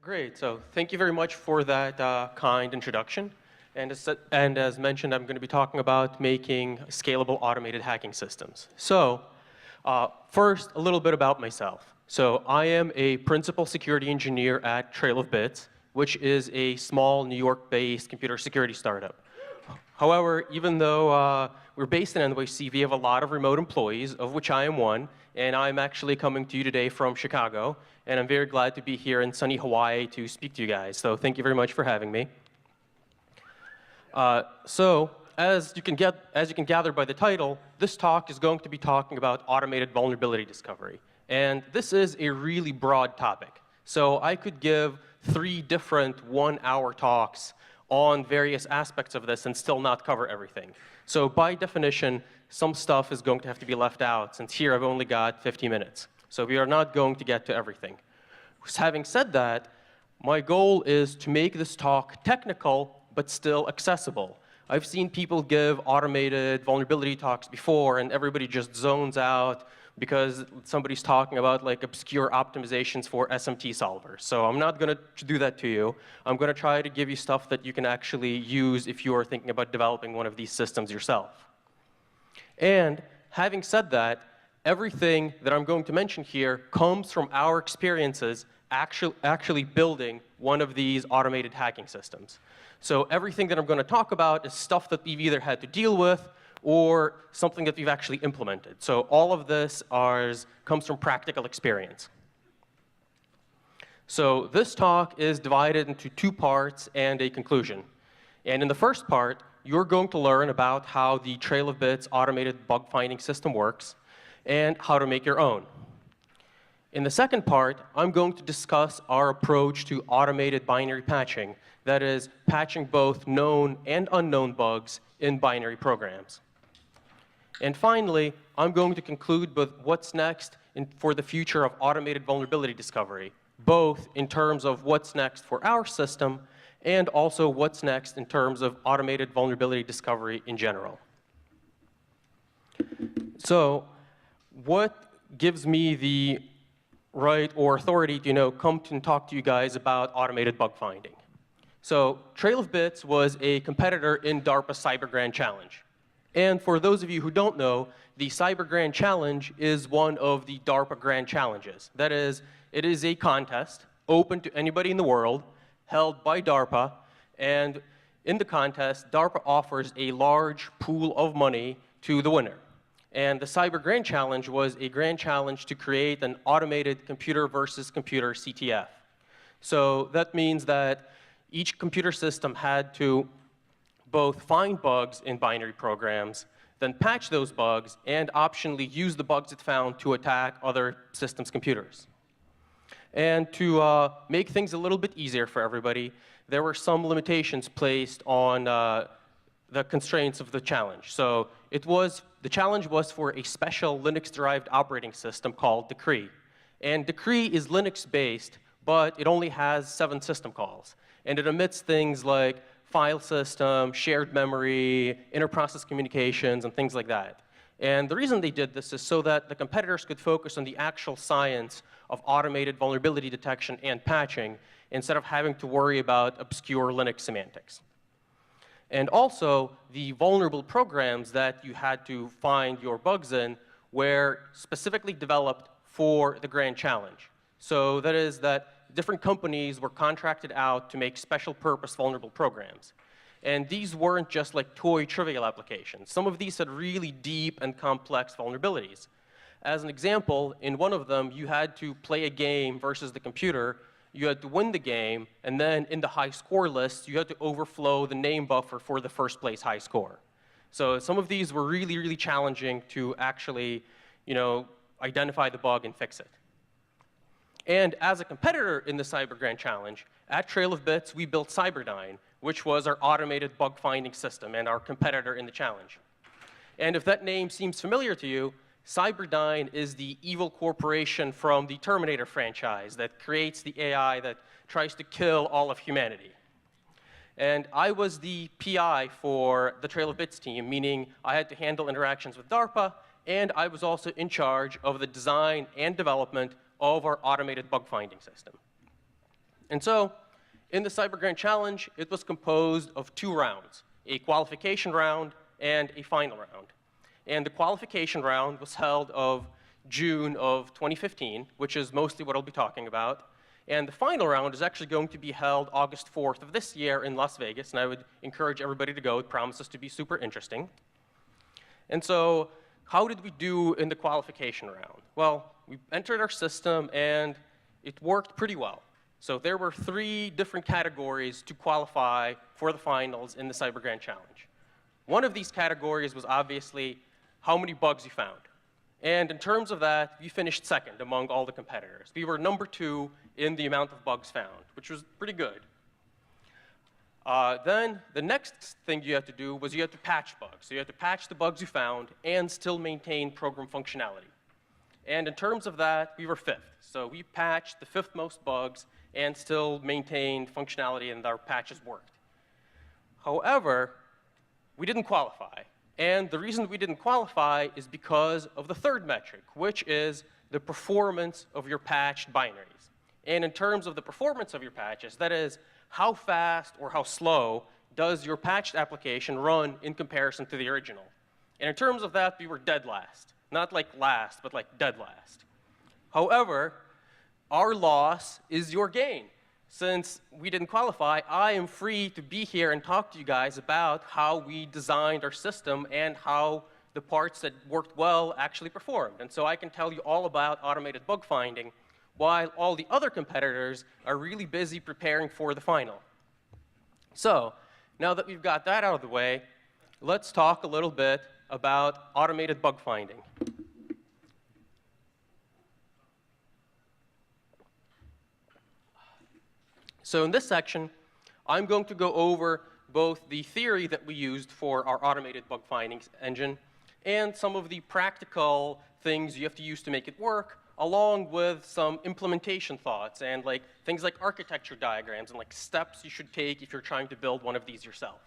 Great. So thank you very much for that kind introduction. And as mentioned, I'm going to be talking about making scalable automated hacking systems. So first, a little bit about myself. So I am a principal security engineer at Trail of Bits, which is a small New York-based computer security startup. However, even though we're based in NYC, we have a lot of remote employees, of which I am one, and I'm actually coming to you today from Chicago, and I'm very glad to be here in sunny Hawaii to speak to you guys. So thank you very much for having me. So as you can gather by the title, this talk is going to be talking about automated vulnerability discovery. And this is a really broad topic. So I could give 3 different 1-hour talks on various aspects of this and still not cover everything. So by definition, some stuff is going to have to be left out, since here I've only got 50 minutes. So we are not going to get to everything. Having said that, my goal is to make this talk technical, but still accessible. I've seen people give automated vulnerability talks before, and everybody just zones out because somebody's talking about like obscure optimizations for SMT solvers. So I'm not going to do that to you. I'm going to try to give you stuff that you can actually use if you are thinking about developing one of these systems yourself. And having said that, everything that I'm going to mention here comes from our experiences actually building one of these automated hacking systems. So everything that I'm going to talk about is stuff that we've either had to deal with or something that we've actually implemented. So all of this comes from practical experience. So this talk is divided into 2 parts and a conclusion. And in the first part, you're going to learn about how the Trail of Bits automated bug finding system works and how to make your own. In the second part, I'm going to discuss our approach to automated binary patching, that is, patching both known and unknown bugs in binary programs. And finally, I'm going to conclude with what's next for the future of automated vulnerability discovery, both in terms of what's next for our system and also what's next in terms of automated vulnerability discovery in general. So what gives me the right or authority to come and talk to you guys about automated bug finding? So Trail of Bits was a competitor in DARPA's CyberGrand challenge. And for those of you who don't know, the CyberGrand challenge is one of the DARPA Grand Challenges. That is, it is a contest open to anybody in the world, held by DARPA. And in the contest, DARPA offers a large pool of money to the winner. And the CyberGrand challenge was a grand challenge to create an automated computer versus computer CTF. So that means that each computer system had to both find bugs in binary programs, then patch those bugs, and optionally use the bugs it found to attack other systems' computers. And to make things a little bit easier for everybody, there were some limitations placed on the constraints of the challenge. So the challenge was for a special Linux-derived operating system called Decree. And Decree is Linux-based, but it only has 7 system calls. And it omits things like file system, shared memory, inter-process communications, and things like that. And the reason they did this is so that the competitors could focus on the actual science of automated vulnerability detection and patching instead of having to worry about obscure Linux semantics. And also, the vulnerable programs that you had to find your bugs in were specifically developed for the Grand Challenge. So that is that different companies were contracted out to make special purpose vulnerable programs. And these weren't just like toy trivial applications. Some of these had really deep and complex vulnerabilities. As an example, in one of them, you had to play a game versus the computer. You had to win the game, and then in the high score list, you had to overflow the name buffer for the first place high score. So some of these were really, really challenging to actually identify the bug and fix it. And as a competitor in the CyberGrand challenge, at Trail of Bits, we built Cyberdyne, which was our automated bug finding system and our competitor in the challenge. And if that name seems familiar to you, Cyberdyne is the evil corporation from the Terminator franchise that creates the AI that tries to kill all of humanity. And I was the PI for the Trail of Bits team, meaning I had to handle interactions with DARPA, and I was also in charge of the design and development of our automated bug finding system. And so in the CyberGrand challenge, it was composed of 2 rounds, a qualification round and a final round. And the qualification round was held of June of 2015, which is mostly what I'll be talking about. And the final round is actually going to be held August 4th of this year in Las Vegas, and I would encourage everybody to go. It promises to be super interesting. And so how did we do in the qualification round? Well, we entered our system, and it worked pretty well. So there were 3 different categories to qualify for the finals in the CyberGrand challenge. One of these categories was obviously how many bugs you found. And in terms of that, we finished second among all the competitors. We were number 2 in the amount of bugs found, which was pretty good. Then the next thing you had to do was you had to patch bugs. So you had to patch the bugs you found and still maintain program functionality. And in terms of that, we were 5th. So we patched the 5th most bugs and still maintained functionality, and our patches worked. However, we didn't qualify. And the reason we didn't qualify is because of the 3rd metric, which is the performance of your patched binaries. And in terms of the performance of your patches, that is, how fast or how slow does your patched application run in comparison to the original? And in terms of that, we were dead last. Not like last, but like dead last. However, our loss is your gain. Since we didn't qualify, I am free to be here and talk to you guys about how we designed our system and how the parts that worked well actually performed. And so I can tell you all about automated bug finding while all the other competitors are really busy preparing for the final. So now that we've got that out of the way, let's talk a little bit about automated bug finding. So in this section, I'm going to go over both the theory that we used for our automated bug finding engine and some of the practical things you have to use to make it work, along with some implementation thoughts and things like architecture diagrams and steps you should take if you're trying to build one of these yourself.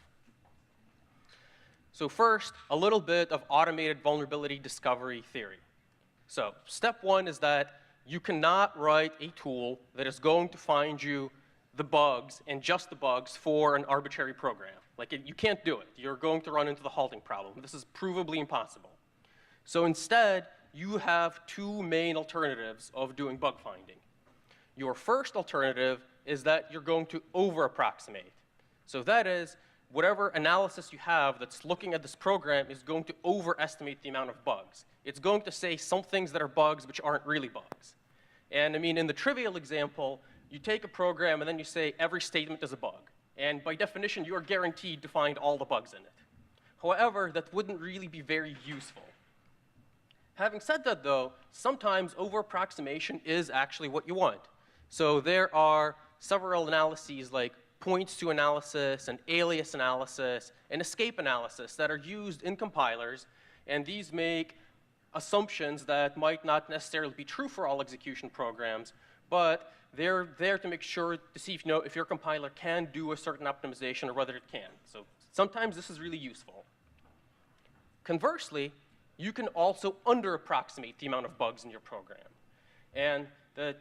So first, a little bit of automated vulnerability discovery theory. So step 1 is that you cannot write a tool that is going to find you the bugs and just the bugs for an arbitrary program. You can't do it. You're going to run into the halting problem. This is provably impossible. So instead, you have 2 main alternatives of doing bug finding. Your first alternative is that you're going to over-approximate. So that is, whatever analysis you have that's looking at this program is going to overestimate the amount of bugs. It's going to say some things that are bugs which aren't really bugs. And I mean, in the trivial example, you take a program and then you say every statement is a bug. And by definition, you are guaranteed to find all the bugs in it. However, that wouldn't really be very useful. Having said that, though, sometimes over-approximation is actually what you want. So there are several analyses like points to analysis and alias analysis and escape analysis that are used in compilers, and these make assumptions that might not necessarily be true for all execution programs, but they're there to make sure to see if your compiler can do a certain optimization or whether it can. So sometimes this is really useful. Conversely, you can also under-approximate the amount of bugs in your program. And the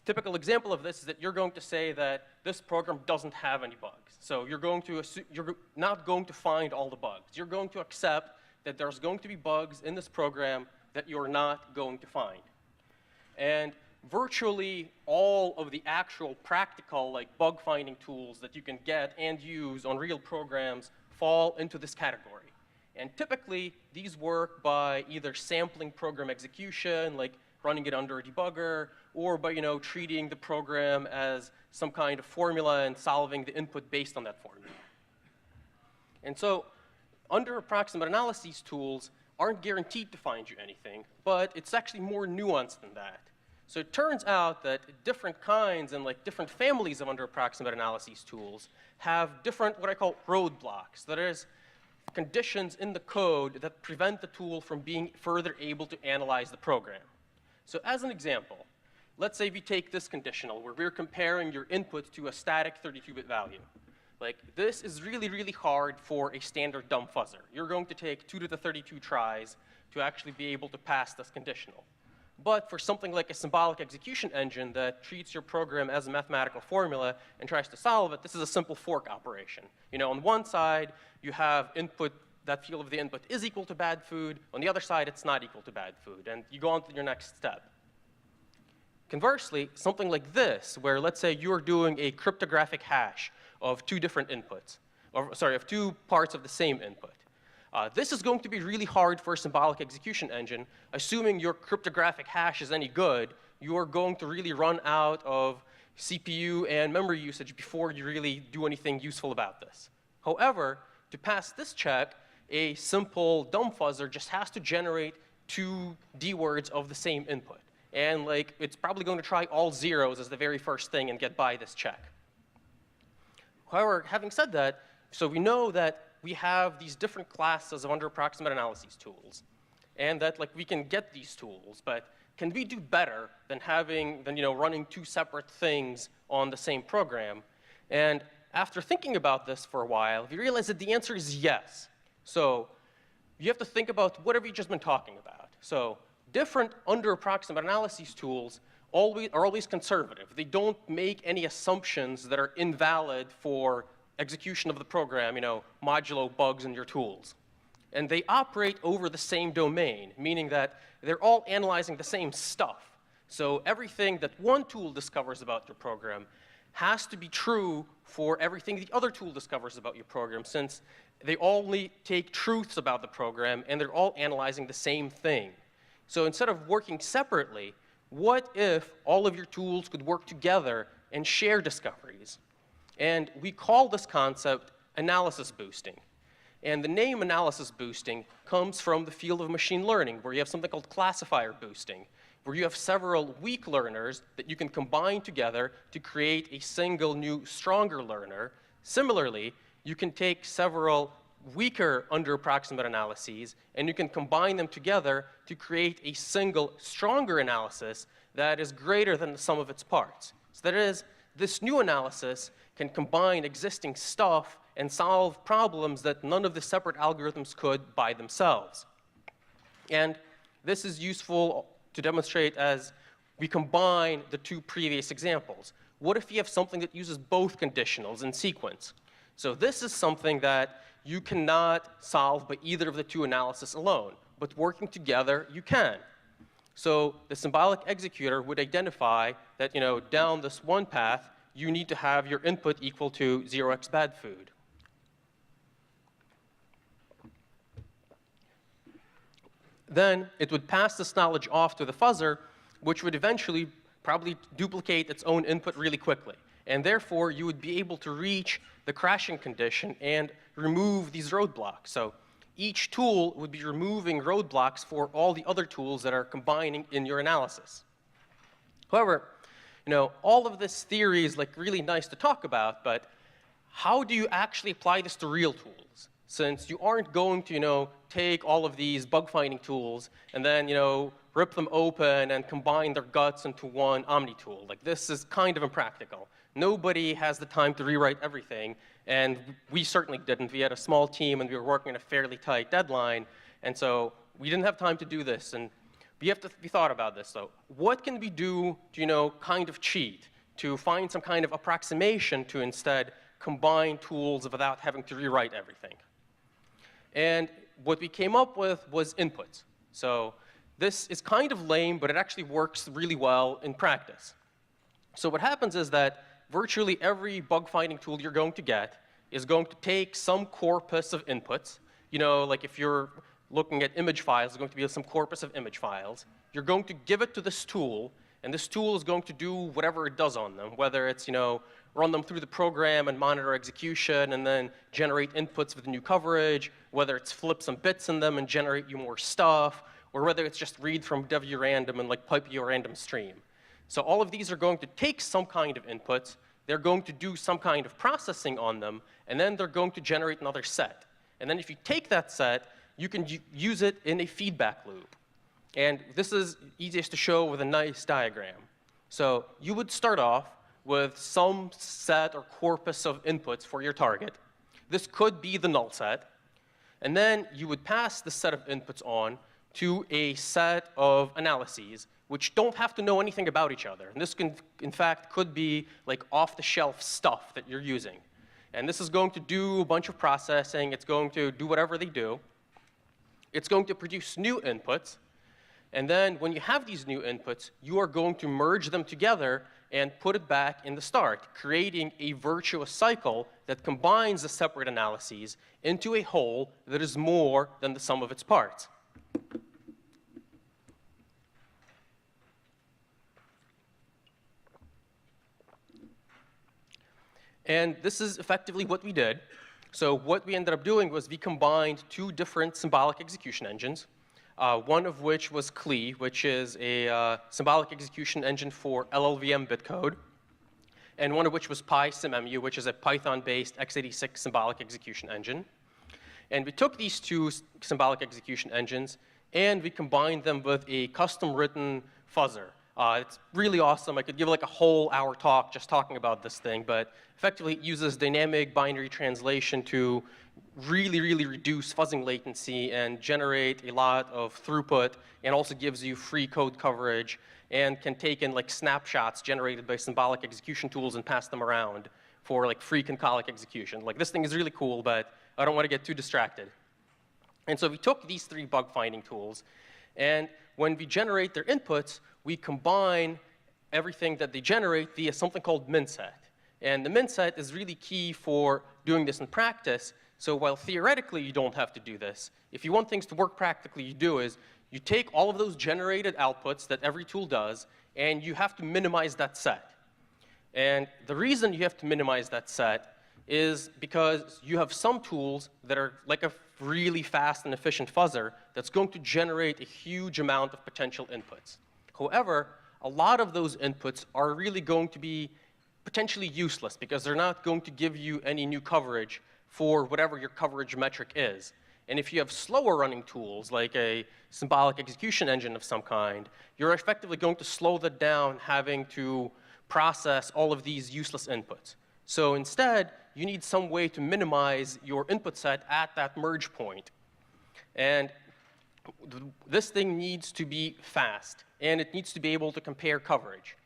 typical example of this is that you're going to say that this program doesn't have any bugs. So you're not going to find all the bugs. You're going to accept that there's going to be bugs in this program that you're not going to find. And virtually all of the actual practical bug finding tools that you can get and use on real programs fall into this category. And typically, these work by either sampling program execution, like running it under a debugger, or by treating the program as some kind of formula and solving the input based on that formula. And so under-approximate analyses tools aren't guaranteed to find you anything, but it's actually more nuanced than that. So it turns out that different kinds and different families of under-approximate analyses tools have different what I call roadblocks. That is, conditions in the code that prevent the tool from being further able to analyze the program. So as an example, let's say we take this conditional where we're comparing your input to a static 32-bit value. This is really, really hard for a standard dumb fuzzer. You're going to take 2 to the 32 tries to actually be able to pass this conditional. But for something like a symbolic execution engine that treats your program as a mathematical formula and tries to solve it, this is a simple fork operation. You know, on one side, you have input, that field of the input is equal to bad food. On the other side, it's not equal to bad food. And you go on to your next step. Conversely, something like this, where let's say you're doing a cryptographic hash of two different inputs, or sorry, of two parts of the same input. This is going to be really hard for a symbolic execution engine. Assuming your cryptographic hash is any good, you are going to really run out of CPU and memory usage before you really do anything useful about this. However, to pass this check, a simple dumb fuzzer just has to generate two D words of the same input. And like, it's probably going to try all zeros as the very first thing and get by this check. However, having said that, so we know that we have these different classes of under-approximate analyses tools, and that like we can get these tools, but can we do better than running two separate things on the same program? And after thinking about this for a while, we realized that the answer is yes. So you have to think about what have we just been talking about. So different under-approximate analyses tools are always conservative. They don't make any assumptions that are invalid for execution of the program, modulo bugs in your tools. And they operate over the same domain, meaning that they're all analyzing the same stuff. So everything that one tool discovers about your program has to be true for everything the other tool discovers about your program, since they only take truths about the program and they're all analyzing the same thing. So instead of working separately, what if all of your tools could work together and share discoveries? And we call this concept analysis boosting. And the name analysis boosting comes from the field of machine learning, where you have something called classifier boosting, where you have several weak learners that you can combine together to create a single new stronger learner. Similarly, you can take several weaker under-approximate analyses, and you can combine them together to create a single stronger analysis that is greater than the sum of its parts. So that is, this new analysis can combine existing stuff and solve problems that none of the separate algorithms could by themselves. And this is useful to demonstrate as we combine the two previous examples. What if you have something that uses both conditionals in sequence? So this is something that you cannot solve by either of the two analyses alone, but working together, you can. So the symbolic executor would identify that, down this one path, you need to have your input equal to 0x bad food. Then it would pass this knowledge off to the fuzzer, which would eventually probably duplicate its own input really quickly. And therefore, you would be able to reach the crashing condition and remove these roadblocks. So each tool would be removing roadblocks for all the other tools that are combining in your analysis. However, all of this theory is like really nice to talk about, but how do you actually apply this to real tools? Since you aren't going to, take all of these bug finding tools and then, rip them open and combine their guts into one Omni tool. Like, this is kind of impractical. Nobody has the time to rewrite everything, and we certainly didn't. We had a small team, and we were working on a fairly tight deadline, and so we didn't have time to do this. And we have to be thought about this, though. What can we do to, kind of cheat, to find some kind of approximation to instead combine tools without having to rewrite everything? And what we came up with was inputs. So this is kind of lame, but it actually works really well in practice. So what happens is that virtually every bug finding tool you're going to get is going to take some corpus of inputs. Like if you're looking at image files, there's going to be some corpus of image files. You're going to give it to this tool, and this tool is going to do whatever it does on them, whether it's, run them through the program and monitor execution and then generate inputs with new coverage, whether it's flip some bits in them and generate you more stuff, or whether it's just read from dev-urandom and like pipe you a random stream. So all of these are going to take some kind of inputs, they're going to do some kind of processing on them, and then they're going to generate another set. And then if you take that set, you can use it in a feedback loop. And this is easiest to show with a nice diagram. So you would start off with some set or corpus of inputs for your target. This could be the null set. And then you would pass the set of inputs on to a set of analyses which don't have to know anything about each other. And this can, in fact, could be like off-the-shelf stuff that you're using. And this is going to do a bunch of processing. It's going to do whatever they do. It's going to produce new inputs. And then when you have these new inputs, you are going to merge them together and put it back in the start, creating a virtuous cycle that combines the separate analyses into a whole that is more than the sum of its parts. And this is effectively what we did. So what we ended up doing was we combined two different symbolic execution engines, one of which was CLE, which is a symbolic execution engine for LLVM bitcode, and one of which was PySymMu, which is a Python-based x86 symbolic execution engine. And we took these two symbolic execution engines, and we combined them with a custom-written fuzzer. It's really awesome. I could give like a whole hour talk just talking about this thing, but effectively it uses dynamic binary translation to really, really reduce fuzzing latency and generate a lot of throughput, and also gives you free code coverage, and can take in like snapshots generated by symbolic execution tools and pass them around for like free concolic execution. Like this thing is really cool, but I don't want to get too distracted. And so we took these three bug finding tools, and when we generate their inputs, we combine everything that they generate via something called minset. And the minset is really key for doing this in practice. So while theoretically you don't have to do this, if you want things to work practically, you do is you take all of those generated outputs that every tool does, and you have to minimize that set. And the reason you have to minimize that set is because you have some tools that are like a really fast and efficient fuzzer that's going to generate a huge amount of potential inputs. However, a lot of those inputs are really going to be potentially useless because they're not going to give you any new coverage for whatever your coverage metric is. And if you have slower running tools, like a symbolic execution engine of some kind, you're effectively going to slow that down, having to process all of these useless inputs. So instead, you need some way to minimize your input set at that merge point. And this thing needs to be fast, and it needs to be able to compare coverage.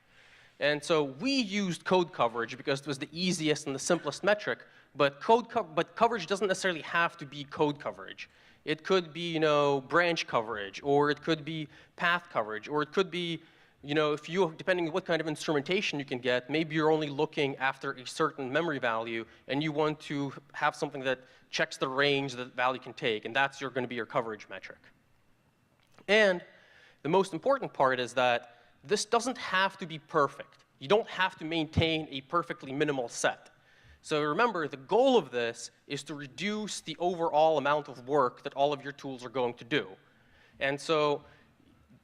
And so we used code coverage because it was the easiest and the simplest metric, but coverage doesn't necessarily have to be code coverage. It could be, branch coverage, or it could be path coverage, or it could be, depending on what kind of instrumentation you can get, maybe you're only looking after a certain memory value, and you want to have something that checks the range that value can take, and that's going to be your coverage metric. And the most important part is that this doesn't have to be perfect. You don't have to maintain a perfectly minimal set. So remember, the goal of this is to reduce the overall amount of work that all of your tools are going to do. And so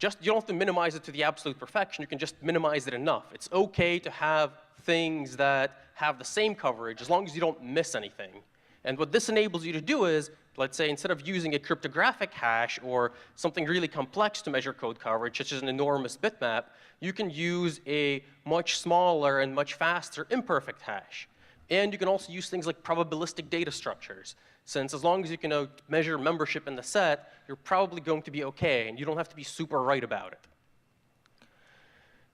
you don't have to minimize it to the absolute perfection. You can just minimize it enough. It's OK to have things that have the same coverage as long as you don't miss anything. And what this enables you to do is, let's say, instead of using a cryptographic hash or something really complex to measure code coverage, such as an enormous bitmap, you can use a much smaller and much faster imperfect hash. And you can also use things like probabilistic data structures, since as long as you can measure membership in the set, you're probably going to be OK, and you don't have to be super right about it.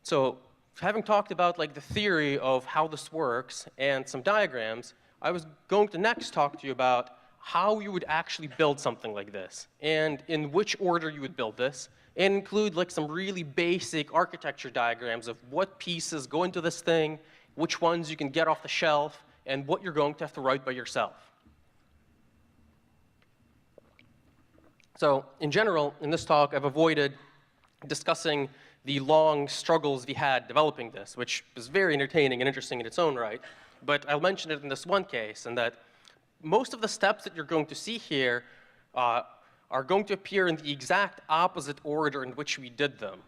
So having talked about the theory of how this works and some diagrams, I was going to next talk to you about how you would actually build something like this, and in which order you would build this, and include some really basic architecture diagrams of what pieces go into this thing, which ones you can get off the shelf, and what you're going to have to write by yourself. So in general, in this talk, I've avoided discussing the long struggles we had developing this, which is very entertaining and interesting in its own right. But I'll mention it in this one case, and that most of the steps that you're going to see here are going to appear in the exact opposite order in which we did them.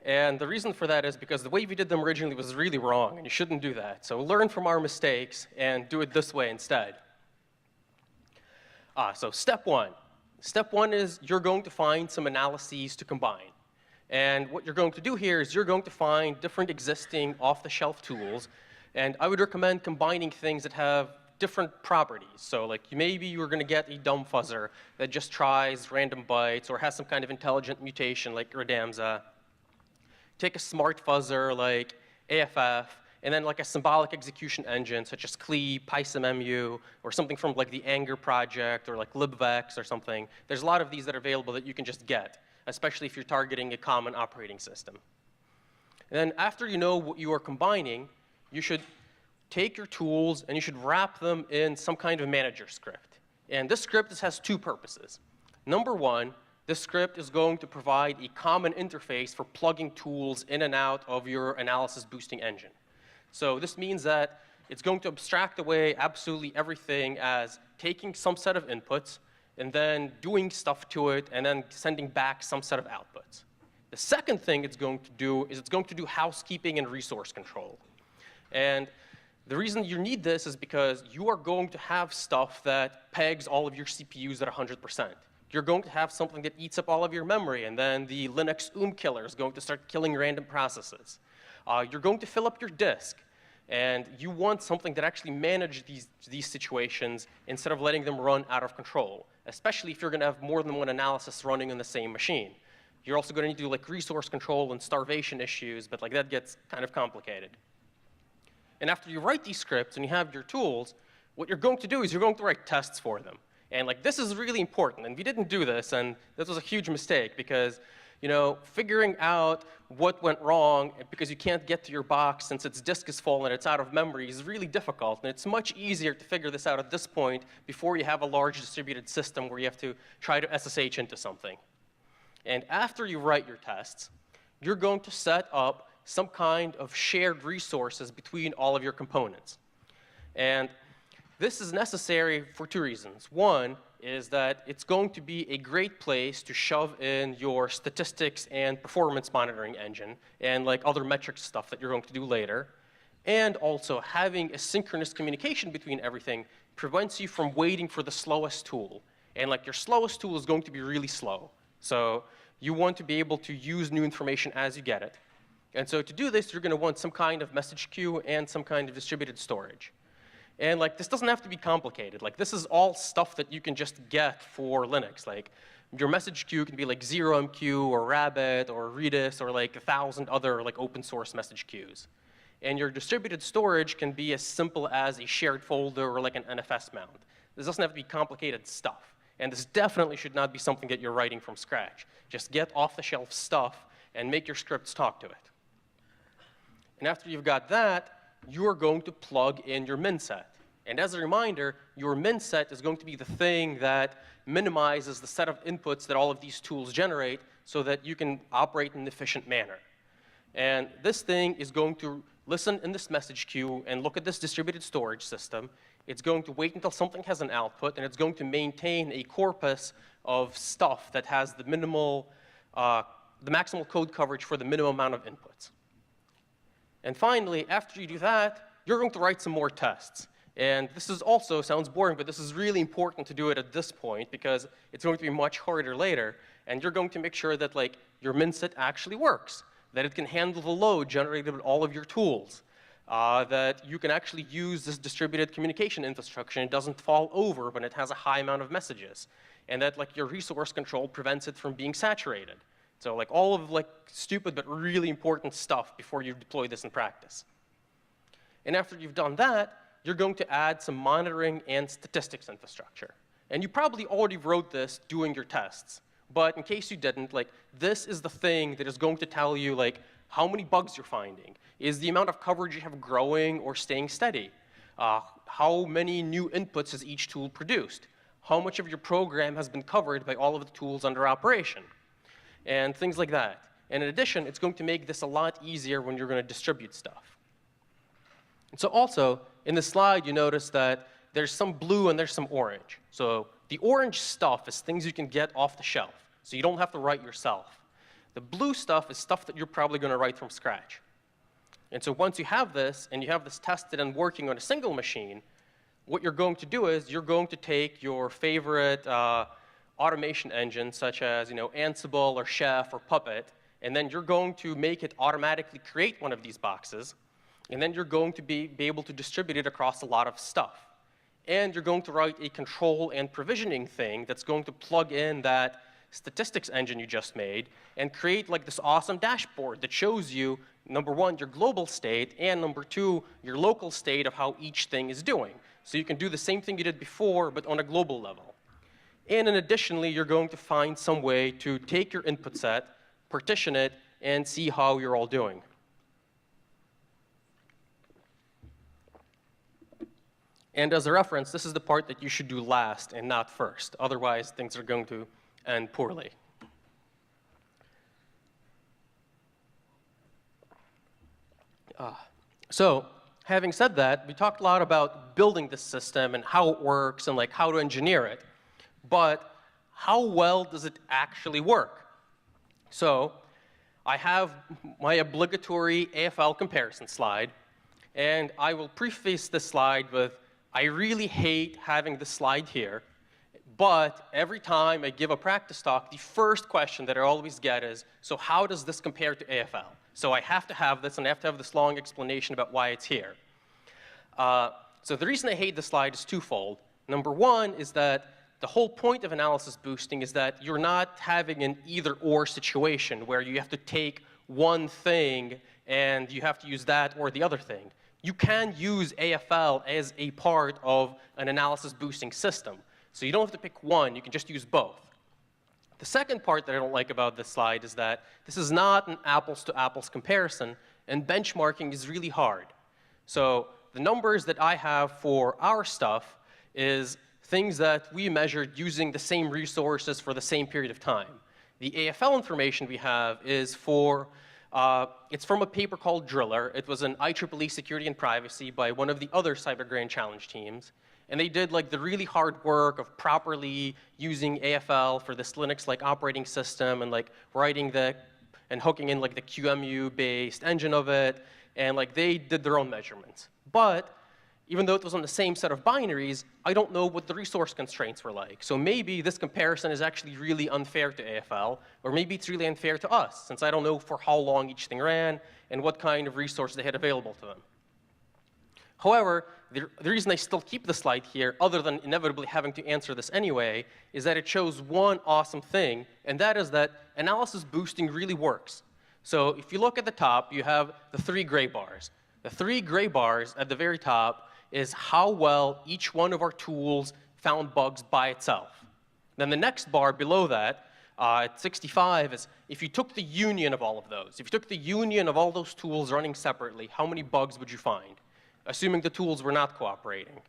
And the reason for that is because the way we did them originally was really wrong, and you shouldn't do that. So learn from our mistakes and do it this way instead. So step one. Step one is you're going to find some analyses to combine. And what you're going to do here is you're going to find different existing off-the-shelf tools. And I would recommend combining things that have different properties. So like maybe you're going to get a dumb fuzzer that just tries random bytes or has some kind of intelligent mutation like Radamza. Take a smart fuzzer like AFF, and then like a symbolic execution engine such as CLE, PySymMu, or something from like the Anger project or like libvex or something. There's a lot of these that are available that you can just get, especially if you're targeting a common operating system. And then after you know what you are combining, you should take your tools and you should wrap them in some kind of manager script. And this script has two purposes. Number one, this script is going to provide a common interface for plugging tools in and out of your analysis boosting engine. So this means that it's going to abstract away absolutely everything as taking some set of inputs and then doing stuff to it and then sending back some set of outputs. The second thing it's going to do is it's going to do housekeeping and resource control. And the reason you need this is because you are going to have stuff that pegs all of your CPUs at 100%. You're going to have something that eats up all of your memory, and then the Linux killer is going to start killing random processes. You're going to fill up your disk, and you want something that actually manages these situations instead of letting them run out of control, especially if you're going to have more than one analysis running on the same machine. You're also going to need to do like resource control and starvation issues, but like that gets kind of complicated. And after you write these scripts and you have your tools, what you're going to do is you're going to write tests for them. And like this is really important, and we didn't do this, and this was a huge mistake because figuring out what went wrong because you can't get to your box since its disk is full and it's out of memory is really difficult. And it's much easier to figure this out at this point before you have a large distributed system where you have to try to SSH into something. And after you write your tests, you're going to set up some kind of shared resources between all of your components. And this is necessary for two reasons. One is that it's going to be a great place to shove in your statistics and performance monitoring engine and like other metrics stuff that you're going to do later. And also having asynchronous communication between everything prevents you from waiting for the slowest tool. And like your slowest tool is going to be really slow. So you want to be able to use new information as you get it. And so to do this, you're going to want some kind of message queue and some kind of distributed storage. And like this doesn't have to be complicated. Like this is all stuff that you can just get for Linux. Like your message queue can be like 0MQ or Rabbit or Redis or like 1,000 other like open source message queues. And your distributed storage can be as simple as a shared folder or like an NFS mount. This doesn't have to be complicated stuff. And this definitely should not be something that you're writing from scratch. Just get off-the-shelf stuff and make your scripts talk to it. And after you've got that, you are going to plug in your min set. And as a reminder, your min set is going to be the thing that minimizes the set of inputs that all of these tools generate so that you can operate in an efficient manner. And this thing is going to listen in this message queue and look at this distributed storage system. It's going to wait until something has an output, and it's going to maintain a corpus of stuff that has the maximal code coverage for the minimum amount of inputs. And finally, after you do that, you're going to write some more tests. And this is also sounds boring, but this is really important to do it at this point because it's going to be much harder later. And you're going to make sure that like your min set actually works, that it can handle the load generated with all of your tools, that you can actually use this distributed communication infrastructure and it doesn't fall over when it has a high amount of messages, and that like your resource control prevents it from being saturated. So like all of like stupid but really important stuff before you deploy this in practice. And after you've done that, you're going to add some monitoring and statistics infrastructure. And you probably already wrote this doing your tests. But in case you didn't, like this is the thing that is going to tell you like how many bugs you're finding. Is the amount of coverage you have growing or staying steady? How many new inputs has each tool produced? How much of your program has been covered by all of the tools under operation? And things like that. And in addition, it's going to make this a lot easier when you're going to distribute stuff. And so also, in this slide, you notice that there's some blue and there's some orange. So the orange stuff is things you can get off the shelf. So you don't have to write yourself. The blue stuff is stuff that you're probably going to write from scratch. And so once you have this, and you have this tested and working on a single machine, what you're going to do is you're going to take your favorite automation engine, such as Ansible or Chef or Puppet, and then you're going to make it automatically create one of these boxes, and then you're going to be able to distribute it across a lot of stuff. and you're going to write a control and provisioning thing that's going to plug in that statistics engine you just made and create like this awesome dashboard that shows you, number one, your global state, and number two, your local state of how each thing is doing. So you can do the same thing you did before, but on a global level. And then additionally, you're going to find some way to take your input set, partition it, and see how you're all doing. And as a reference, this is the part that you should do last and not first. Otherwise, things are going to end poorly. So having said that, we talked a lot about building this system and how it works and like how to engineer it. But how well does it actually work? So I have my obligatory AFL comparison slide. And I will preface this slide with, I really hate having this slide here. But every time I give a practice talk, the first question that I always get is, so how does this compare to AFL? So I have to have this, and I have to have this long explanation about why it's here. So the reason I hate this slide is twofold. Number one is that the whole point of analysis boosting is that you're not having an either-or situation where you have to take one thing and you have to use that or the other thing. You can use AFL as a part of an analysis boosting system. So you don't have to pick one, you can just use both. The second part that I don't like about this slide is that this is not an apples-to-apples comparison, and benchmarking is really hard. So the numbers that I have for our stuff is things that we measured using the same resources for the same period of time. The AFL information we have is for, it's from a paper called Driller. It was an IEEE Security and Privacy by one of the other CyberGrand challenge teams. And they did like the really hard work of properly using AFL for this Linux-like operating system and like writing the, and hooking in like the QEMU-based engine of it. And like they did their own measurements. But even though it was on the same set of binaries, I don't know what the resource constraints were like. So maybe this comparison is actually really unfair to AFL, or maybe it's really unfair to us, since I don't know for how long each thing ran and what kind of resource they had available to them. However, the reason I still keep the slide here, other than inevitably having to answer this anyway, is that it shows one awesome thing, and that is that analysis boosting really works. So if you look at the top, you have the 3 gray bars. The 3 gray bars at the very top is how well each one of our tools found bugs by itself. Then the next bar below that, at 65, is if you took the union of all of those. If you took the union of all those tools running separately, how many bugs would you find? Assuming the tools were not cooperating.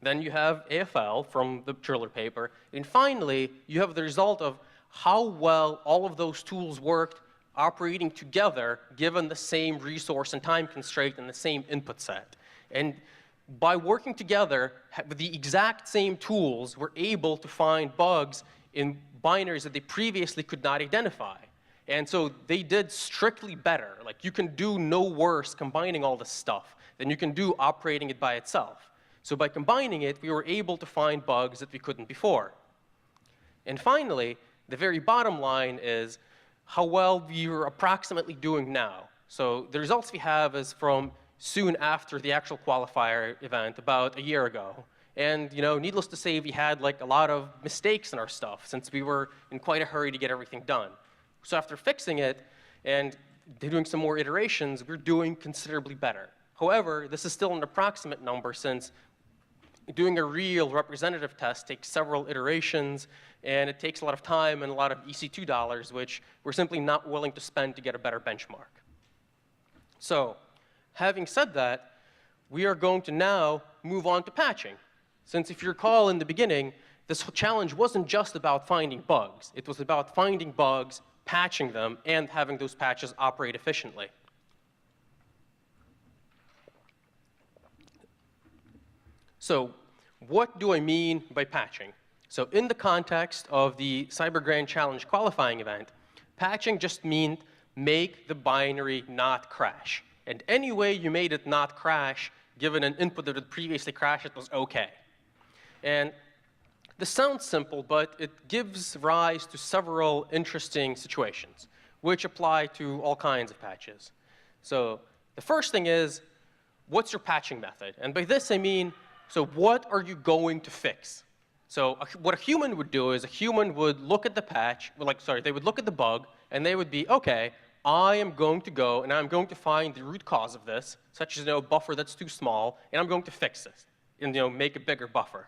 Then you have AFL from the Driller paper. And finally, you have the result of how well all of those tools worked operating together given the same resource and time constraint and the same input set. And by working together with the exact same tools, we're able to find bugs in binaries that they previously could not identify. And so they did strictly better. Like you can do no worse combining all this stuff than you can do operating it by itself. So by combining it, we were able to find bugs that we couldn't before. And finally, the very bottom line is how well we were approximately doing now. So the results we have is from soon after the actual qualifier event, about a year ago. And needless to say, we had like a lot of mistakes in our stuff since we were in quite a hurry to get everything done. So after fixing it and doing some more iterations, we're doing considerably better. However, this is still an approximate number since doing a real representative test takes several iterations, and it takes a lot of time and a lot of EC2 dollars, which we're simply not willing to spend to get a better benchmark. So having said that, we are going to now move on to patching. Since if you recall in the beginning, this challenge wasn't just about finding bugs. It was about finding bugs, patching them, and having those patches operate efficiently. So what do I mean by patching? So in the context of the CyberGrand Challenge qualifying event, patching just means make the binary not crash. And any way you made it not crash, given an input that had previously crashed, it was OK. And this sounds simple, but it gives rise to several interesting situations, which apply to all kinds of patches. So the first thing is, what's your patching method? And by this, I mean, So what are you going to fix? So what a human would do is a human would look at the patch, they would look at the bug, and they would be, okay, I am going to go and I'm going to find the root cause of this, such as a buffer that's too small, and I'm going to fix this and make a bigger buffer.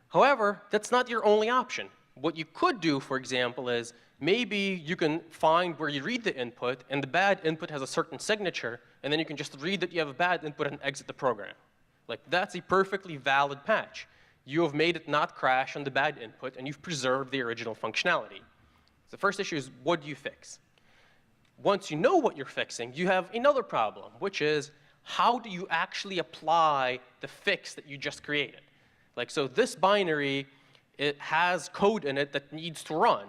However, that's not your only option. What you could do, for example, is maybe you can find where you read the input, and the bad input has a certain signature, and then you can just read that you have a bad input and exit the program. That's a perfectly valid patch. You have made it not crash on the bad input, and you've preserved the original functionality. The first issue is, what do you fix? Once you know what you're fixing, you have another problem, which is, how do you actually apply the fix that you just created? So this binary, it has code in it that needs to run.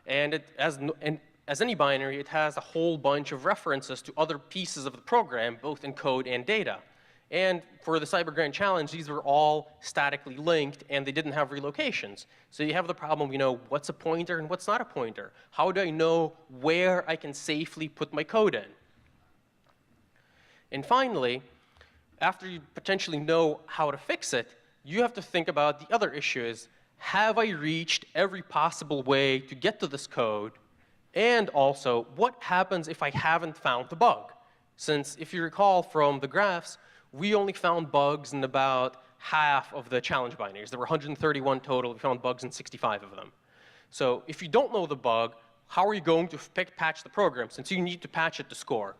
And as any binary, it has a whole bunch of references to other pieces of the program, both in code and data. And for the CyberGrand challenge, these were all statically linked, and they didn't have relocations. So you have the problem, what's a pointer and what's not a pointer? How do I know where I can safely put my code in? And finally, after you potentially know how to fix it, you have to think about the other issue is, have I reached every possible way to get to this code? And also, what happens if I haven't found the bug? Since if you recall from the graphs, we only found bugs in about half of the challenge binaries. There were 131 total. We found bugs in 65 of them. So if you don't know the bug, how are you going to patch the program, since you need to patch it to score?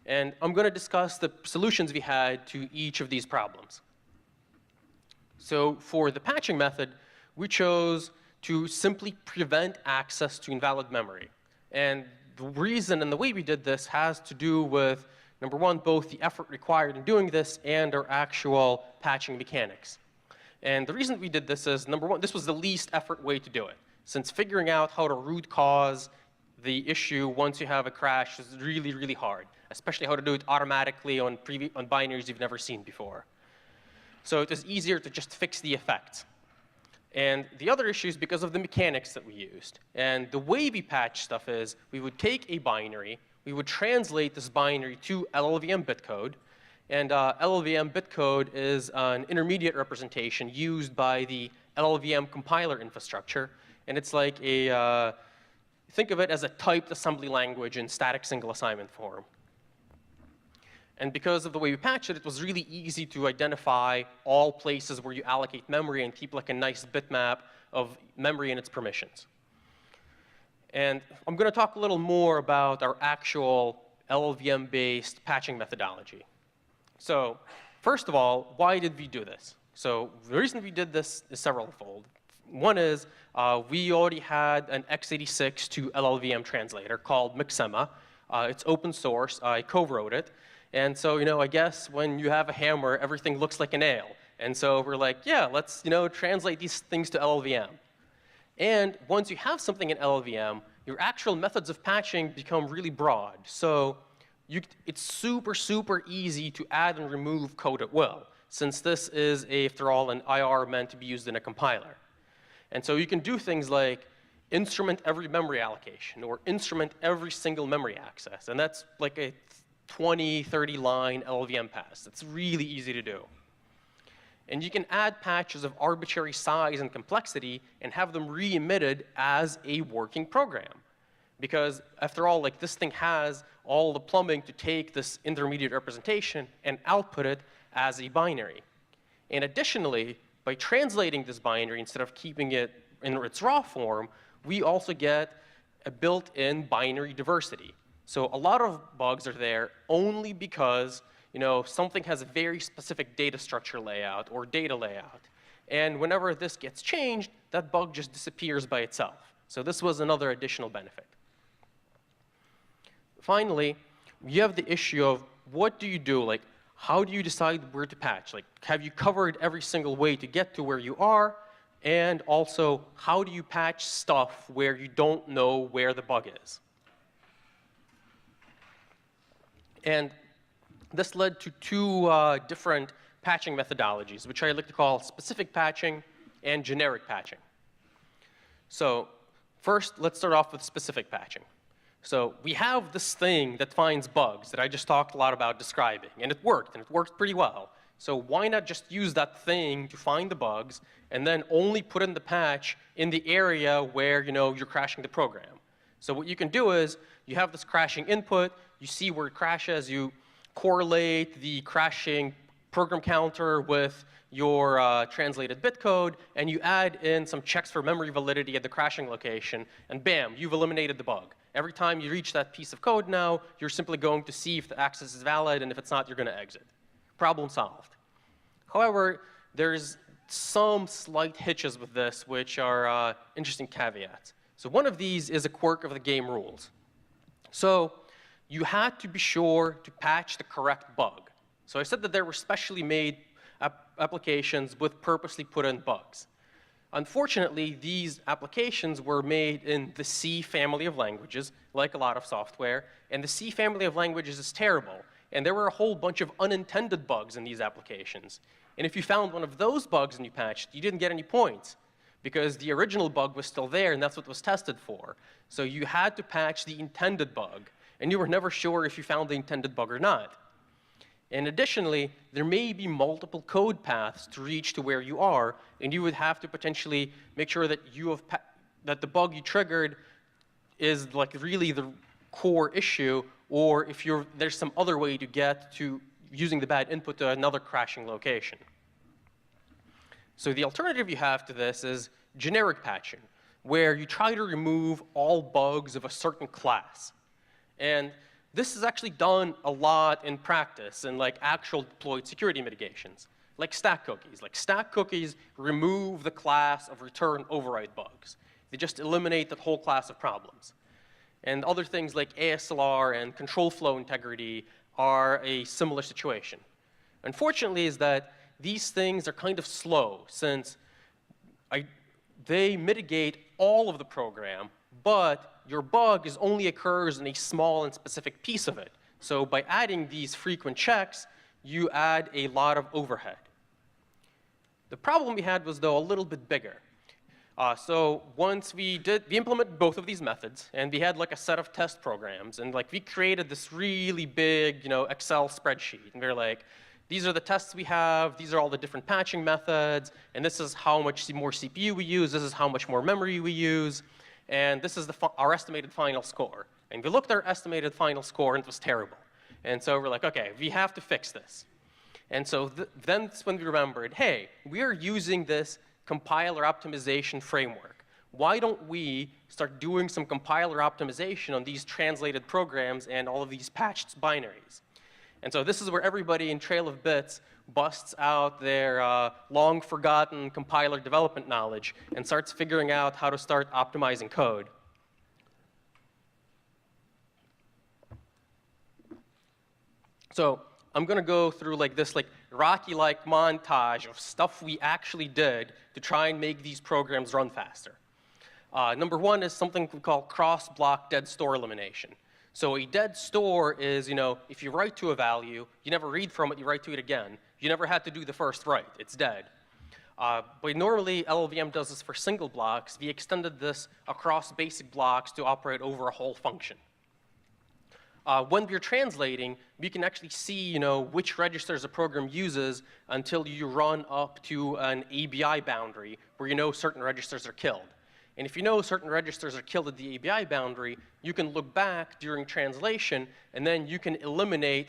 And I'm going to discuss the solutions we had to each of these problems. So for the patching method, we chose to simply prevent access to invalid memory. And the reason and the way we did this has to do with, number one, both the effort required in doing this and our actual patching mechanics. And the reason we did this is, number one, this was the least effort way to do it, since figuring out how to root cause the issue once you have a crash is really, really hard, especially how to do it automatically on binaries you've never seen before. So it was easier to just fix the effects. And the other issue is because of the mechanics that we used. And the way we patch stuff is, we would take a binary, we would translate this binary to LLVM bitcode, and LLVM bitcode is an intermediate representation used by the LLVM compiler infrastructure, and it's like a, think of it as a typed assembly language in static single assignment form. And because of the way we patched it, it was really easy to identify all places where you allocate memory and keep a nice bitmap of memory and its permissions. And I'm going to talk a little more about our actual LLVM-based patching methodology. So first of all, why did we do this? So the reason we did this is several-fold. One is we already had an x86 to LLVM translator called Mixema. It's open source. I co-wrote it. And so, I guess when you have a hammer, everything looks like a nail. And so we're like, yeah, let's, translate these things to LLVM. And once you have something in LLVM, your actual methods of patching become really broad. So it's super, super easy to add and remove code at will, since this is, after all, an IR meant to be used in a compiler. And so you can do things like instrument every memory allocation or instrument every single memory access. And that's like a 20, 30 line LLVM pass. It's really easy to do. And you can add patches of arbitrary size and complexity and have them re-emitted as a working program. Because after all, this thing has all the plumbing to take this intermediate representation and output it as a binary. And additionally, by translating this binary instead of keeping it in its raw form, we also get a built-in binary diversity. So a lot of bugs are there only because something has a very specific data structure layout or data layout. And whenever this gets changed, that bug just disappears by itself. So this was another additional benefit. Finally, you have the issue of what do you do? How do you decide where to patch? Have you covered every single way to get to where you are? And also, how do you patch stuff where you don't know where the bug is? And this led to two different patching methodologies, which I like to call specific patching and generic patching. So first, let's start off with specific patching. So we have this thing that finds bugs that I just talked a lot about describing, and it worked pretty well. So why not just use that thing to find the bugs and then only put in the patch in the area where you're crashing the program? So what you can do is you have this crashing input, you see where it crashes, you correlate the crashing program counter with your translated bit code, and you add in some checks for memory validity at the crashing location, and bam, you've eliminated the bug. Every time you reach that piece of code now, you're simply going to see if the access is valid, and if it's not, you're going to exit. Problem solved. However, there's some slight hitches with this, which are interesting caveats. So one of these is a quirk of the game rules. So you had to be sure to patch the correct bug. So I said that there were specially made applications with purposely put in bugs. Unfortunately, these applications were made in the C family of languages, like a lot of software, and the C family of languages is terrible. And there were a whole bunch of unintended bugs in these applications. And if you found one of those bugs and you patched, you didn't get any points, because the original bug was still there, and that's what was tested for. So you had to patch the intended bug, and you were never sure if you found the intended bug or not. And additionally, there may be multiple code paths to reach to where you are, and you would have to potentially make sure that that the bug you triggered is like really the core issue, or if there's some other way to get to using the bad input to another crashing location. So the alternative you have to this is generic patching, where you try to remove all bugs of a certain class. And this is actually done a lot in practice in like actual deployed security mitigations, like stack cookies. Like stack cookies remove the class of return override bugs. They just eliminate that whole class of problems. And other things like ASLR and control flow integrity are a similar situation. Unfortunately is that these things are kind of slow, since they mitigate all of the program, but your bug only occurs in a small and specific piece of it. So by adding these frequent checks, you add a lot of overhead. The problem we had was, though, a little bit bigger. So once we implemented both of these methods, and we had like a set of test programs, and like we created this really big, Excel spreadsheet, and we were like, these are the tests we have, these are all the different patching methods, and this is how much more CPU we use, this is how much more memory we use, and this is our estimated final score. And we looked at our estimated final score, and it was terrible. And so we're like, OK, we have to fix this. And so then that's when we remembered, hey, we are using this compiler optimization framework. Why don't we start doing some compiler optimization on these translated programs and all of these patched binaries? And so this is where everybody in Trail of Bits busts out their long-forgotten compiler development knowledge and starts figuring out how to start optimizing code. So I'm going to go through like this Rocky-like montage of stuff we actually did to try and make these programs run faster. Number one is something we call CrossBlock Deadstore elimination. So a dead store is, if you write to a value, you never read from it, you write to it again. You never had to do the first write. It's dead. But normally, LLVM does this for single blocks. We extended this across basic blocks to operate over a whole function. When we're translating, we can actually see, which registers a program uses until you run up to an ABI boundary where certain registers are killed. And if certain registers are killed at the ABI boundary, you can look back during translation, and then you can eliminate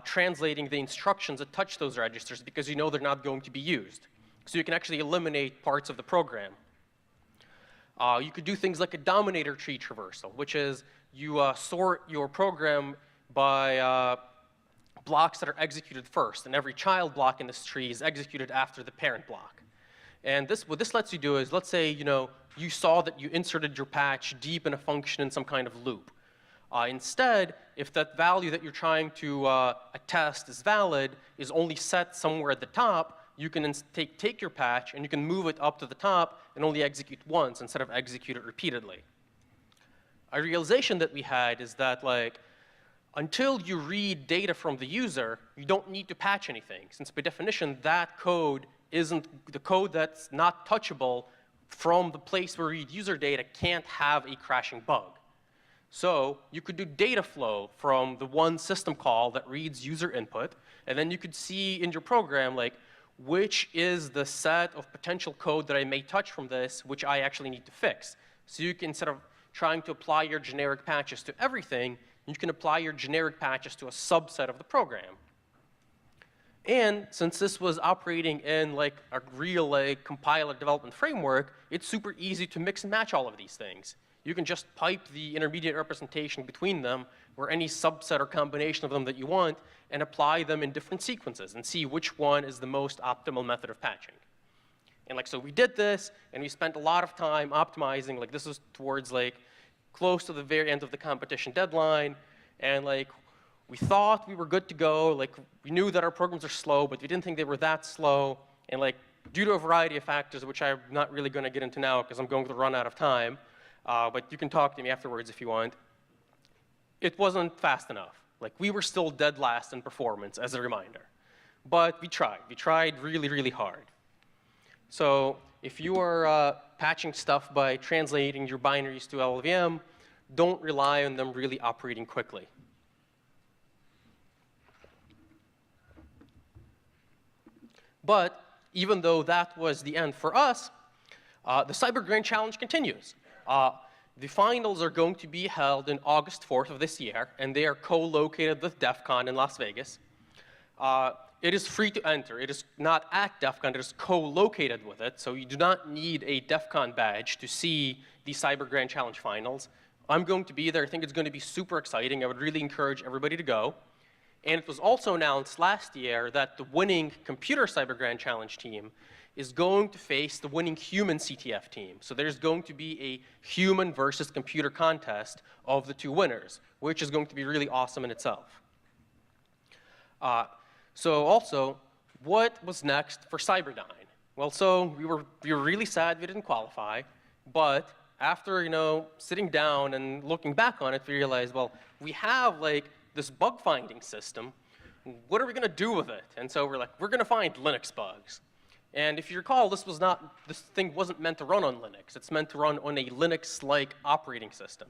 translating the instructions that touch those registers because they're not going to be used. So you can actually eliminate parts of the program. You could do things like a dominator tree traversal, which is you sort your program by blocks that are executed first, and every child block in this tree is executed after the parent block. And what this lets you do is, let's say you saw that you inserted your patch deep in a function in some kind of loop. Instead, if that value that you're trying to attest is valid is only set somewhere at the top, you can take your patch and you can move it up to the top and only execute once instead of execute it repeatedly. A realization that we had is that until you read data from the user, you don't need to patch anything, since by definition that code isn't the code that's not touchable from the place where we read user data can't have a crashing bug. So you could do data flow from the one system call that reads user input, and then you could see in your program, like, which is the set of potential code that I may touch from this, which I actually need to fix. So you can, instead of trying to apply your generic patches to everything, you can apply your generic patches to a subset of the program. And since this was operating in like a real like compiler development framework, it's super easy to mix and match all of these things. You can just pipe the intermediate representation between them, or any subset or combination of them that you want, and apply them in different sequences and see which one is the most optimal method of patching. And like, so we did this, and we spent a lot of time optimizing. Like, this was towards like close to the very end of the competition deadline, and like we thought we were good to go. Like, we knew that our programs are slow, but we didn't think they were that slow. And like, due to a variety of factors, which I'm not really going to get into now because I'm going to run out of time, but you can talk to me afterwards if you want, it wasn't fast enough. Like, we were still dead last in performance, as a reminder. But we tried. We tried really, really hard. So if you are patching stuff by translating your binaries to LLVM, don't rely on them really operating quickly. But even though that was the end for us, the CyberGrand challenge continues. The finals are going to be held in August 4th of this year, and they are co-located with DEF CON in Las Vegas. It is free to enter. It is not at DEF CON. It is co-located with it, so you do not need a DEF CON badge to see the CyberGrand challenge finals. I'm going to be there. I think it's going to be super exciting. I would really encourage everybody to go. And it was also announced last year that the winning computer CyberGrand challenge team is going to face the winning human CTF team. So there's going to be a human versus computer contest of the two winners, which is going to be really awesome in itself. So also, what was next for Cyberdyne? Well, so we were really sad we didn't qualify, but after sitting down and looking back on it, we realized, well, we have like this bug finding system. What are we going to do with it? And so we're like, we're going to find Linux bugs. And if you recall, this thing wasn't meant to run on Linux. It's meant to run on a Linux-like operating system.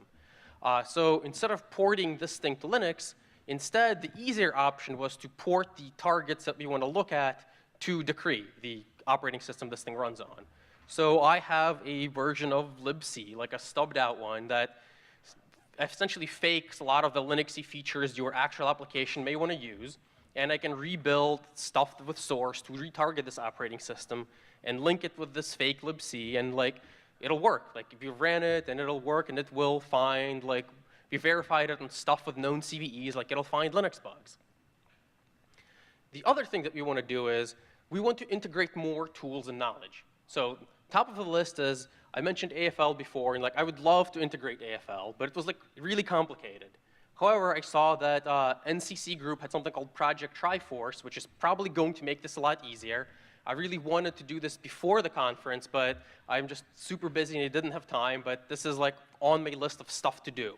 So instead of porting this thing to Linux, instead, the easier option was to port the targets that we want to look at to Decree, the operating system this thing runs on. So I have a version of libc, like a stubbed out one, that essentially fakes a lot of the Linuxy features your actual application may want to use. And I can rebuild stuff with source to retarget this operating system and link it with this fake libc, and like, it'll work. Like, if you ran it, and it'll work, and it will find, like, if you verified it on stuff with known CVEs, like, it'll find Linux bugs. The other thing that we want to do is we want to integrate more tools and knowledge. So top of the list is, I mentioned AFL before, and like, I would love to integrate AFL, but it was like really complicated. However, I saw that NCC Group had something called Project Triforce, which is probably going to make this a lot easier. I really wanted to do this before the conference, but I'm just super busy and I didn't have time, but this is like on my list of stuff to do.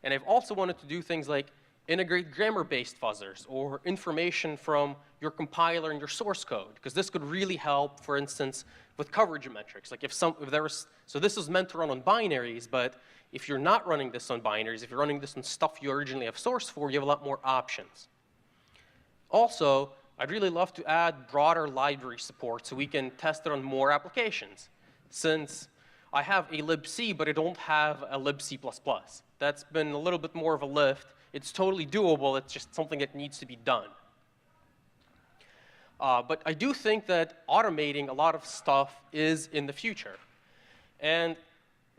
And I've also wanted to do things like integrate grammar-based fuzzers or information from your compiler and your source code, because this could really help, for instance, with coverage metrics. Like so this is meant to run on binaries, but if you're not running this on binaries, if you're running this on stuff you originally have source for, you have a lot more options. Also, I'd really love to add broader library support so we can test it on more applications. Since I have a libc, but I don't have a libc++. That's been a little bit more of a lift. It's totally doable. It's just something that needs to be done. But I do think that automating a lot of stuff is in the future. And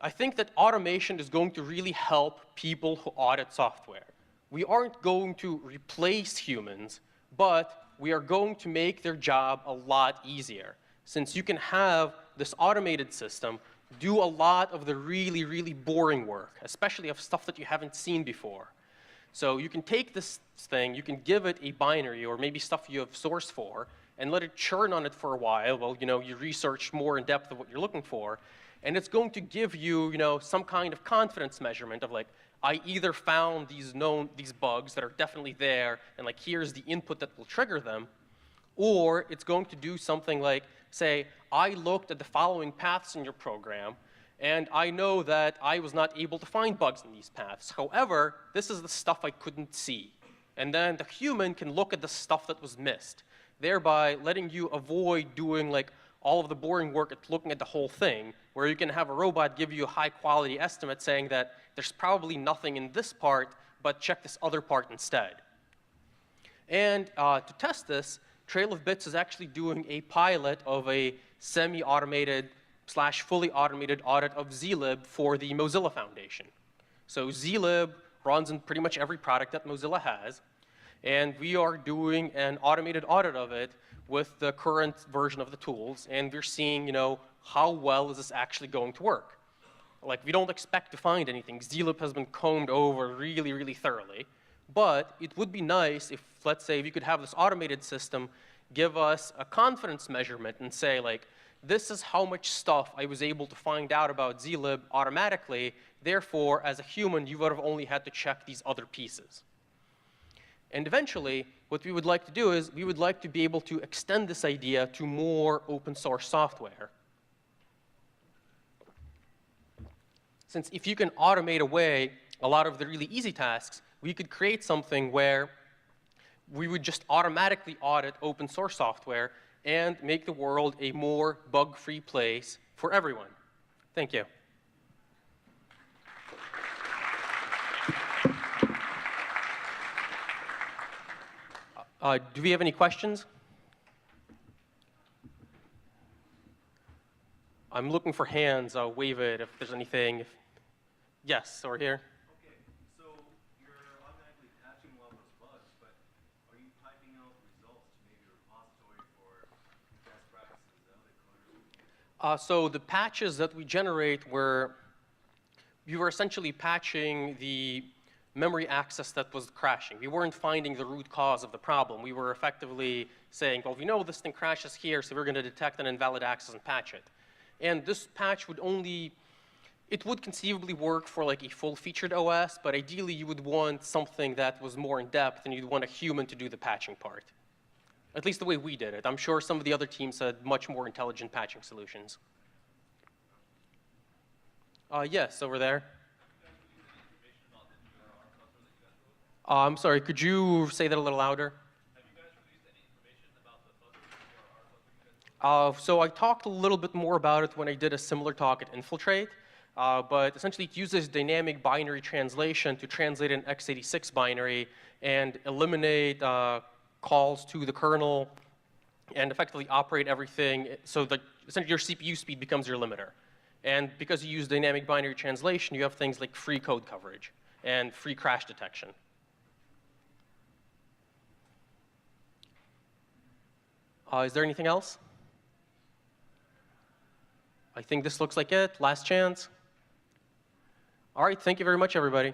I think that automation is going to really help people who audit software. We aren't going to replace humans, but we are going to make their job a lot easier, since you can have this automated system do a lot of the really, really boring work, especially of stuff that you haven't seen before. So you can take this thing, you can give it a binary or maybe stuff you have source for, and let it churn on it for a while while you research more in depth of what you're looking for. And it's going to give you, some kind of confidence measurement of like, I either found these bugs that are definitely there, and like, here's the input that will trigger them, or it's going to do something like, say, I looked at the following paths in your program, And I know that I was not able to find bugs in these paths. However, this is the stuff I couldn't see. And then the human can look at the stuff that was missed, thereby letting you avoid doing like all of the boring work at looking at the whole thing, where you can have a robot give you a high-quality estimate saying that there's probably nothing in this part, but check this other part instead. And to test this, Trail of Bits is actually doing a pilot of a semi-automated / fully automated audit of zlib for the Mozilla Foundation. So zlib runs in pretty much every product that Mozilla has, and we are doing an automated audit of it with the current version of the tools, and we're seeing, how well is this actually going to work. Like, we don't expect to find anything. zlib has been combed over really, really thoroughly. But it would be nice if, let's say, we could have this automated system give us a confidence measurement and say, like, this is how much stuff I was able to find out about zlib automatically. Therefore, as a human, you would have only had to check these other pieces. And eventually, what we would like to do is we would like to be able to extend this idea to more open source software. Since if you can automate away a lot of the really easy tasks, we could create something where we would just automatically audit open source software and make the world a more bug-free place for everyone. Thank you. Do we have any questions? I'm looking for hands. I'll wave it if there's anything. Yes, over here. Okay, so you're automatically patching a lot of those bugs, but are you typing out results to maybe a repository for best practices that other coders? So the patches that we generate we were essentially patching the memory access that was crashing. We weren't finding the root cause of the problem. We were effectively saying, well, we know this thing crashes here, so we're going to detect an invalid access and patch it. And this patch would it would conceivably work for like a full-featured OS, but ideally you would want something that was more in-depth, and you'd want a human to do the patching part. At least the way we did it. I'm sure some of the other teams had much more intelligent patching solutions. Yes, over there. I'm sorry, could you say that a little louder? Have you guys released any information about the fuzzing DRR? So I talked a little bit more about it when I did a similar talk at Infiltrate. But essentially, it uses dynamic binary translation to translate an x86 binary and eliminate calls to the kernel and effectively operate everything so that essentially your CPU speed becomes your limiter. And because you use dynamic binary translation, you have things like free code coverage and free crash detection. Is there anything else? I think this looks like it. Last chance. All right, thank you very much, everybody.